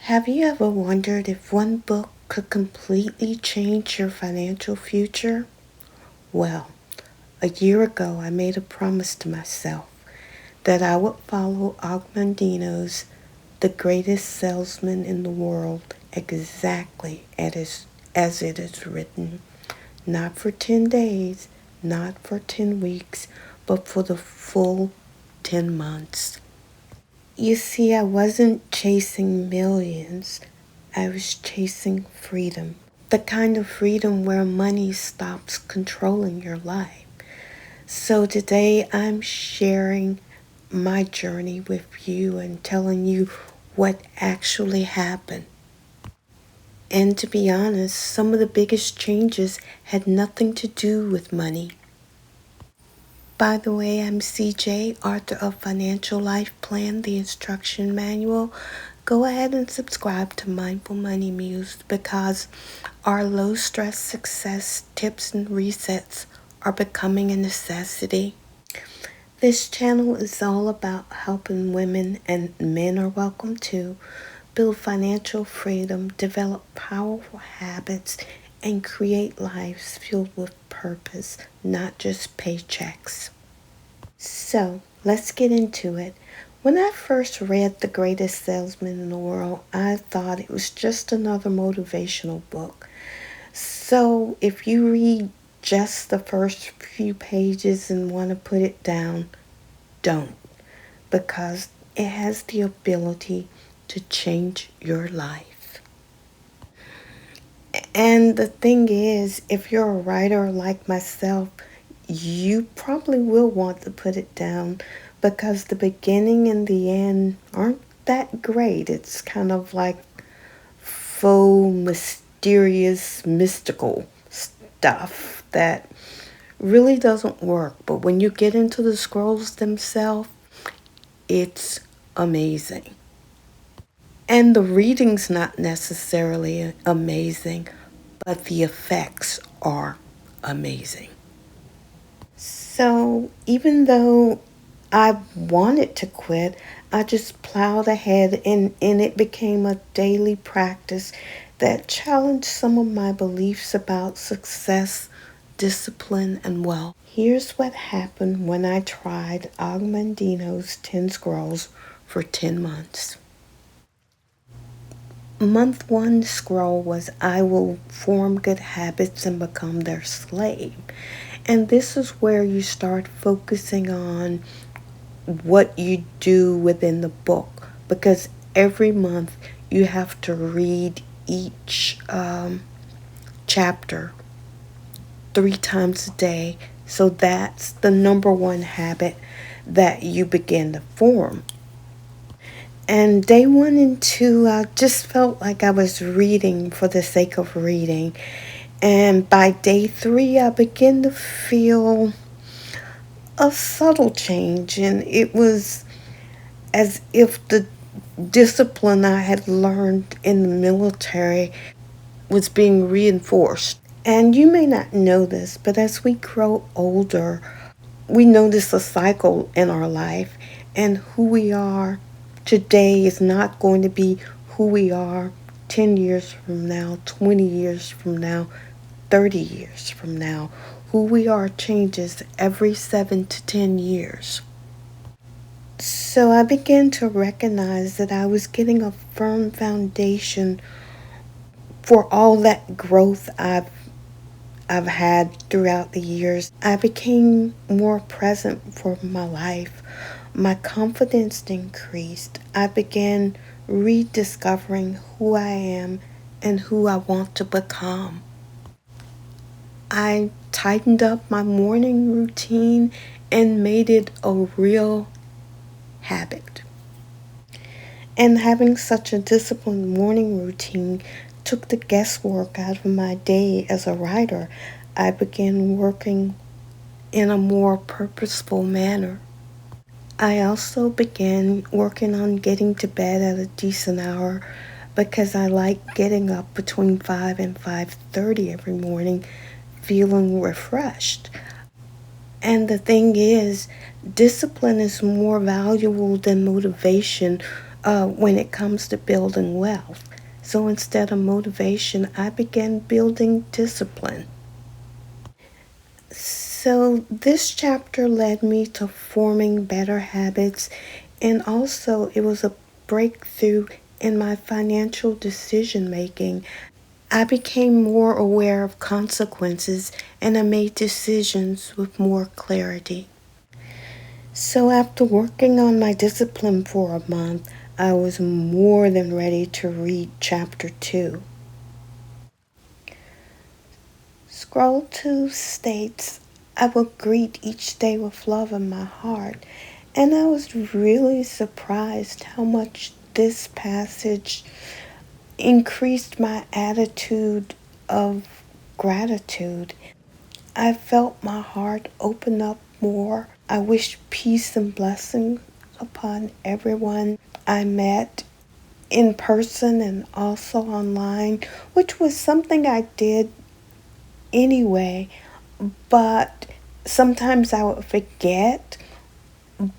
Have you ever wondered if one book could completely change your financial future? Well, a year ago I made a promise to myself that I would follow Og Mandino's The Greatest Salesman in the World exactly as it is written. Not for 10 days, not for 10 weeks, but for the full 10 months. You see, I wasn't chasing millions. I was chasing freedom. The kind of freedom where money stops controlling your life. So today I'm sharing my journey with you and telling you what actually happened. And to be honest, some of the biggest changes had nothing to do with money. By the way, I'm CJ, author of Financial Life Plan, the instruction manual. Go ahead and subscribe to Mindful Money Muse because our low-stress success tips and resets are becoming a necessity. This channel is all about helping women, and men are welcome too, build financial freedom, develop powerful habits, and create lives filled with purpose, not just paychecks. So, let's get into it. When I first read The Greatest Salesman in the World, I thought it was just another motivational book. So, if you read just the first few pages and want to put it down, don't, because it has the ability to change your life. And the thing is, if you're a writer like myself, you probably will want to put it down because the beginning and the end aren't that great. It's kind of like faux, mysterious, mystical stuff that really doesn't work. But when you get into the scrolls themselves, it's amazing. And the reading's not necessarily amazing, but the effects are amazing. So even though I wanted to quit, I just plowed ahead and it became a daily practice that challenged some of my beliefs about success, discipline, and wealth. Here's what happened when I tried Og Mandino's 10 Scrolls for 10 months. Month 1 scroll was I will form good habits and become their slave. And this is where you start focusing on what you do within the book, because every month you have to read each chapter 3 times a day. So that's the number 1 habit that you begin to form. And day 1 and 2, I just felt like I was reading for the sake of reading. And by day 3, I began to feel a subtle change. And it was as if the discipline I had learned in the military was being reinforced. And you may not know this, but as we grow older, we notice a cycle in our life, and who we are today is not going to be who we are 10 years from now, 20 years from now, 30 years from now. Who we are changes every 7 to 10 years. So I began to recognize that I was getting a firm foundation for all that growth I've had throughout the years. I became more present for my life. My confidence increased. I began rediscovering who I am and who I want to become. I tightened up my morning routine and made it a real habit. And having such a disciplined morning routine took the guesswork out of my day as a writer. I began working in a more purposeful manner. I also began working on getting to bed at a decent hour because I like getting up between 5 and 5:30 every morning feeling refreshed. And the thing is, discipline is more valuable than motivation when it comes to building wealth. So instead of motivation, I began building discipline. So this chapter led me to forming better habits, and also it was a breakthrough in my financial decision making. I became more aware of consequences and I made decisions with more clarity. So after working on my discipline for a month, I was more than ready to read chapter 2. Scroll 2 states, I will greet each day with love in my heart. And I was really surprised how much this passage increased my attitude of gratitude. I felt my heart open up more. I wished peace and blessings upon everyone I met in person and also online, which was something I did anyway, but sometimes I would forget.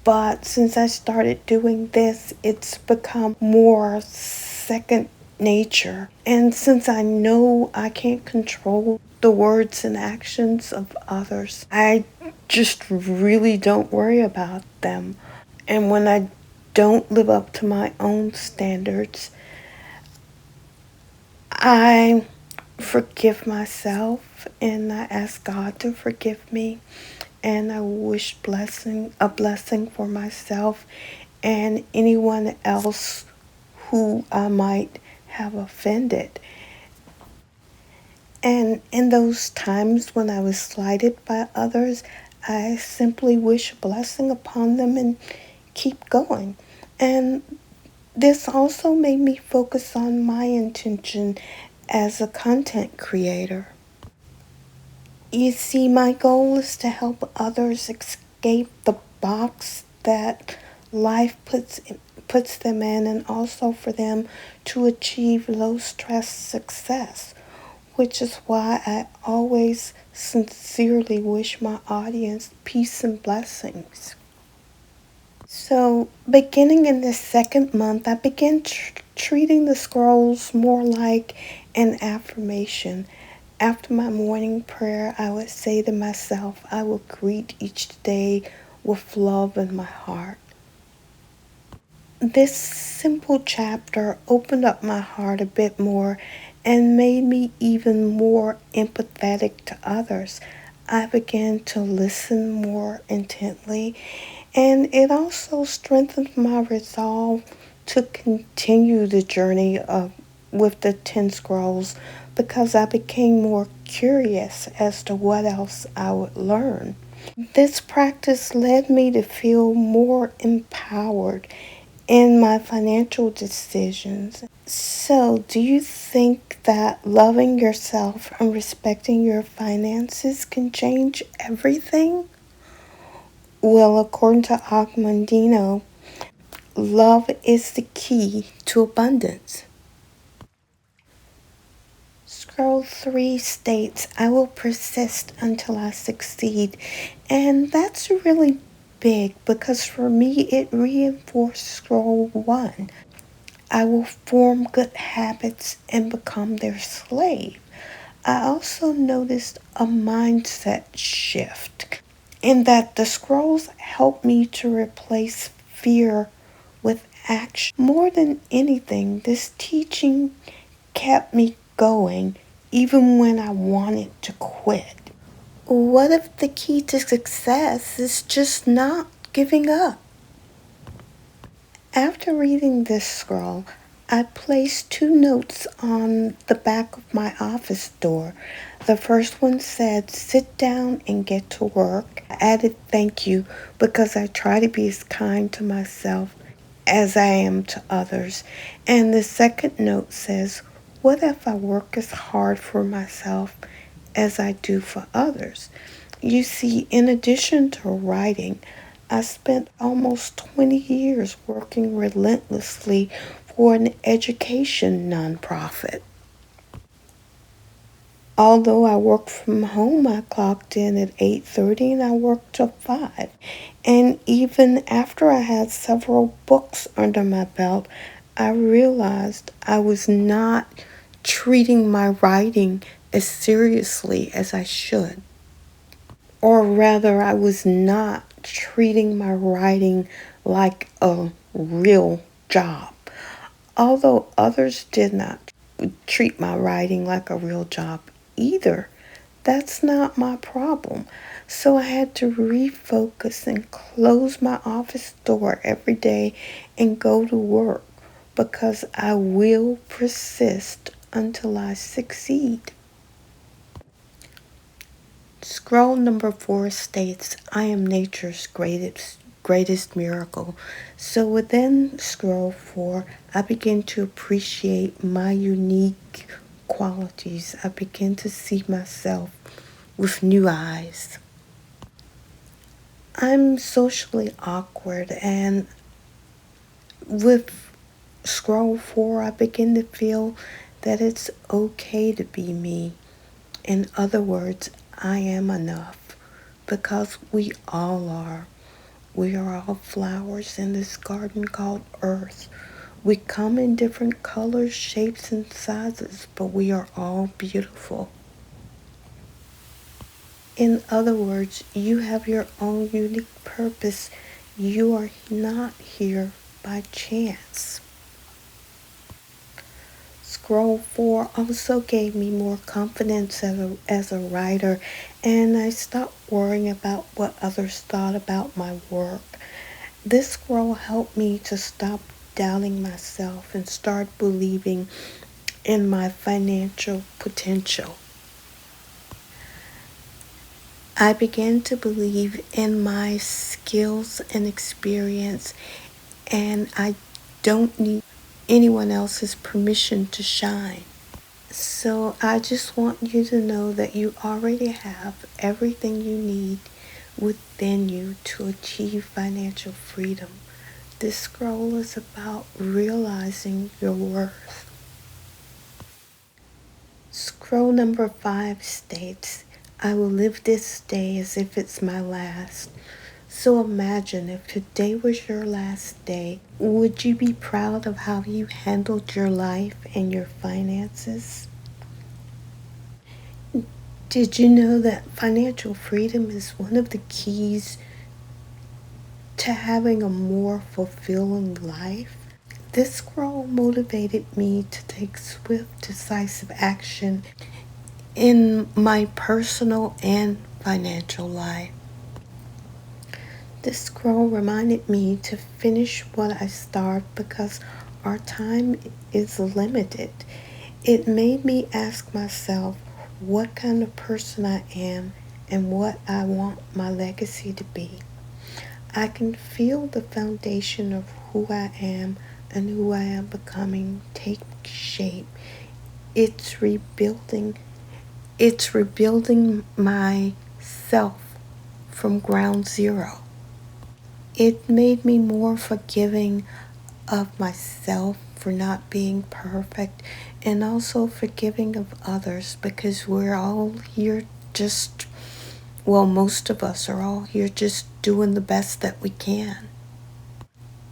But since I started doing this, it's become more second nature. And since I know I can't control the words and actions of others, I just really don't worry about them. And when I don't live up to my own standards, I forgive myself and I ask God to forgive me, and I wish a blessing for myself and anyone else who I might have offended. And in those times when I was slighted by others, I simply wish a blessing upon them and keep going. And this also made me focus on my intention as a content creator. You see, my goal is to help others escape the box that life puts them in, and also for them to achieve low stress success, which is why I always sincerely wish my audience peace and blessings. So, beginning in this second month, I began treating the scrolls more like an affirmation. After my morning prayer, I would say to myself, I will greet each day with love in my heart. This simple chapter opened up my heart a bit more and made me even more empathetic to others. I began to listen more intently, and it also strengthened my resolve to continue the journey with the 10 scrolls, because I became more curious as to what else I would learn. This practice led me to feel more empowered in my financial decisions. So, do you think that loving yourself and respecting your finances can change everything? Well, according to Og Mandino, love is the key to abundance. Scroll 3 states, I will persist until I succeed. And that's really big because for me it reinforced scroll 1. I will form good habits and become their slave. I also noticed a mindset shift in that the scrolls help me to replace fear with action. More than anything, this teaching kept me going even when I wanted to quit. What if the key to success is just not giving up? After reading this scroll, I placed 2 notes on the back of my office door. The first one said, sit down and get to work. I added thank you because I try to be as kind to myself as I am to others. And the second note says, what if I work as hard for myself as I do for others? You see, in addition to writing, I spent almost 20 years working relentlessly for an education nonprofit. Although I work from home, I clocked in at 8:30 and I worked till 5. And even after I had several books under my belt, I realized I was not treating my writing as seriously as I should. Or rather, I was not treating my writing like a real job. Although others did not treat my writing like a real job either, that's not my problem. So I had to refocus and close my office door every day and go to work because I will persist until I succeed. Scroll number 4 states, I am nature's greatest miracle. So within scroll 4, I begin to appreciate my unique qualities. I begin to see myself with new eyes. I'm socially awkward, and with scroll 4, I begin to feel that it's okay to be me. In other words, I am enough because we all are. We are all flowers in this garden called Earth. We come in different colors, shapes, and sizes, but we are all beautiful. In other words, you have your own unique purpose. You are not here by chance. Scroll 4 also gave me more confidence as a writer, and I stopped worrying about what others thought about my work. This scroll helped me to stop doubting myself and start believing in my financial potential. I began to believe in my skills and experience, and I don't need anyone else's permission to shine. So I just want you to know that you already have everything you need within you to achieve financial freedom. This scroll is about realizing your worth. Scroll number 5 states, I will live this day as if it's my last. So imagine if today was your last day, would you be proud of how you handled your life and your finances? Did you know that financial freedom is one of the keys to having a more fulfilling life? This scroll motivated me to take swift, decisive action in my personal and financial life. This scroll reminded me to finish what I start because our time is limited. It made me ask myself what kind of person I am and what I want my legacy to be. I can feel the foundation of who I am and who I am becoming take shape. It's rebuilding myself from ground zero. It made me more forgiving of myself for not being perfect and also forgiving of others because we're all here most of us are all here just doing the best that we can.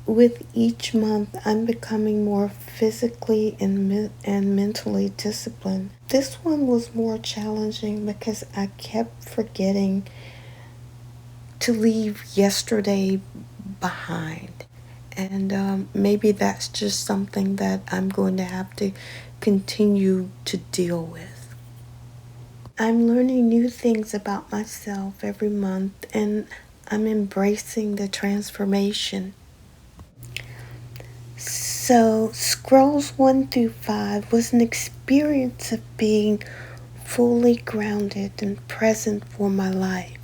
With each month, I'm becoming more physically and mentally disciplined. This one was more challenging because I kept forgetting to leave yesterday behind. And maybe that's just something that I'm going to have to continue to deal with. I'm learning new things about myself every month, and I'm embracing the transformation. So, Scrolls 1 through 5 was an experience of being fully grounded and present for my life.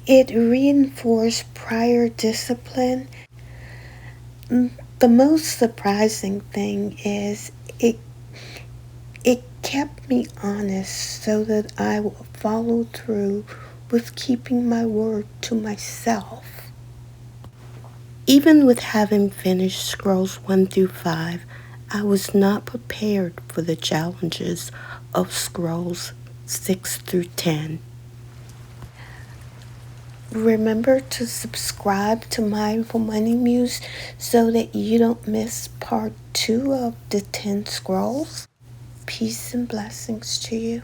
It reinforced prior discipline. The most surprising thing is it kept me honest so that I will follow through with keeping my word to myself. Even with having finished Scrolls 1 through 5, I was not prepared for the challenges of scrolls 6 through 10. Remember to subscribe to Mindful Money Muse so that you don't miss part 2 of the 10 scrolls. Peace and blessings to you.